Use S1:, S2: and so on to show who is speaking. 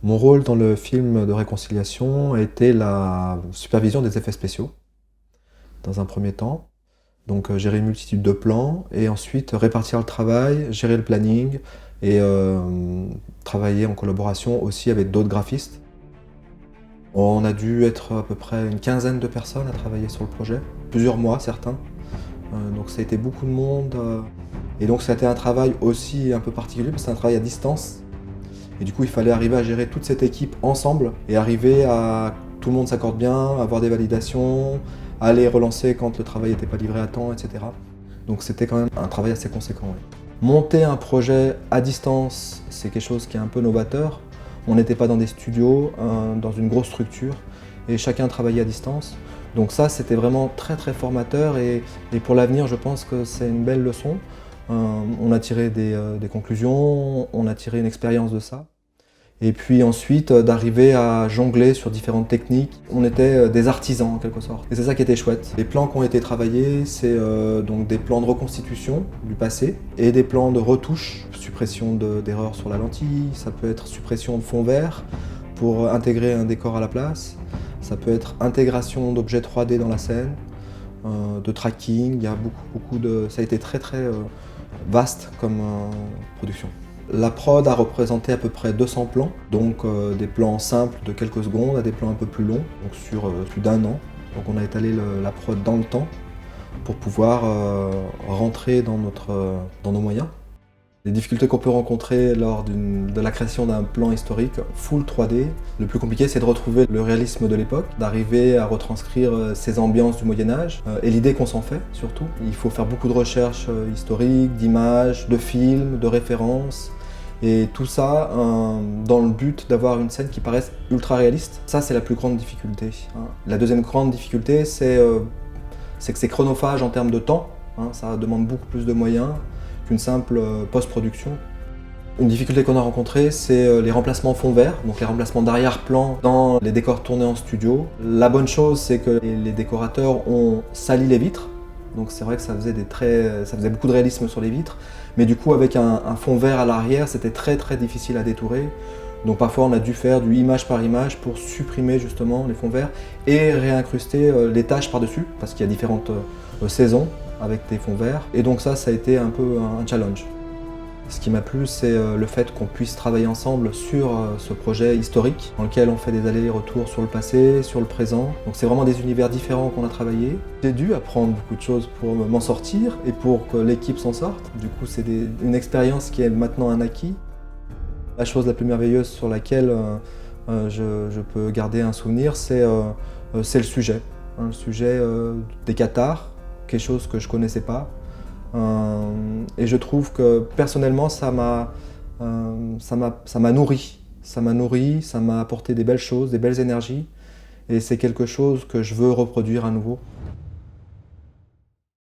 S1: Mon rôle dans le film de réconciliation a été la supervision des effets spéciaux, dans un premier temps. Donc gérer une multitude de plans et ensuite répartir le travail, gérer le planning et travailler en collaboration aussi avec d'autres graphistes. On a dû être à peu près une quinzaine de personnes à travailler sur le projet, plusieurs mois certains. Donc ça a été beaucoup de monde. Et donc ça a été un travail aussi un peu particulier parce que c'est un travail à distance. Et du coup il fallait arriver à gérer toute cette équipe ensemble et arriver à tout le monde s'accorde bien, avoir des validations, aller relancer quand le travail n'était pas livré à temps, etc. Donc c'était quand même un travail assez conséquent. Ouais. Monter un projet à distance, c'est quelque chose qui est un peu novateur. On n'était pas dans des studios, dans une grosse structure, et chacun travaillait à distance. Donc ça, c'était vraiment très très formateur, et pour l'avenir, je pense que c'est une belle leçon. On a tiré des conclusions, on a tiré une expérience de ça. Et puis ensuite, d'arriver à jongler sur différentes techniques. On était des artisans en quelque sorte. Et c'est ça qui était chouette. Les plans qui ont été travaillés, c'est donc des plans de reconstitution du passé et des plans de retouche, suppression d'erreurs sur la lentille, ça peut être suppression de fond vert pour intégrer un décor à la place, ça peut être intégration d'objets 3D dans la scène, de tracking, il y a beaucoup de... Ça a été très très vaste comme production. La prod a représenté à peu près 200 plans, donc des plans simples de quelques secondes à des plans un peu plus longs, donc sur plus d'un an. Donc on a étalé la prod dans le temps pour pouvoir rentrer dans nos moyens. Les difficultés qu'on peut rencontrer lors de la création d'un plan historique full 3D, le plus compliqué c'est de retrouver le réalisme de l'époque, d'arriver à retranscrire ces ambiances du Moyen-Âge et l'idée qu'on s'en fait surtout. Il faut faire beaucoup de recherches historiques, d'images, de films, de références et tout ça dans le but d'avoir une scène qui paraisse ultra réaliste. Ça c'est la plus grande difficulté. La deuxième grande difficulté c'est que c'est chronophage en termes de temps, ça demande beaucoup plus de moyens qu'une simple post-production. Une difficulté qu'on a rencontrée, c'est les remplacements fond vert, donc les remplacements d'arrière-plan dans les décors tournés en studio. La bonne chose, c'est que les décorateurs ont sali les vitres, donc c'est vrai que ça faisait beaucoup de réalisme sur les vitres, mais du coup avec un fond vert à l'arrière, c'était très très difficile à détourer. Donc parfois on a dû faire du image par image pour supprimer justement les fonds verts et réincruster les taches par-dessus, parce qu'il y a différentes saisons avec des fonds verts. Et donc ça a été un peu un challenge. Ce qui m'a plu, c'est le fait qu'on puisse travailler ensemble sur ce projet historique, dans lequel on fait des allers-retours sur le passé, sur le présent. Donc c'est vraiment des univers différents qu'on a travaillé. J'ai dû apprendre beaucoup de choses pour m'en sortir et pour que l'équipe s'en sorte. Du coup, c'est une expérience qui est maintenant un acquis. La chose la plus merveilleuse sur laquelle je peux garder un souvenir, c'est le sujet. Le sujet des cathares, quelque chose que je ne connaissais pas. Et je trouve que personnellement, ça m'a nourri. Ça m'a nourri, ça m'a apporté des belles choses, des belles énergies. Et c'est quelque chose que je veux reproduire à nouveau.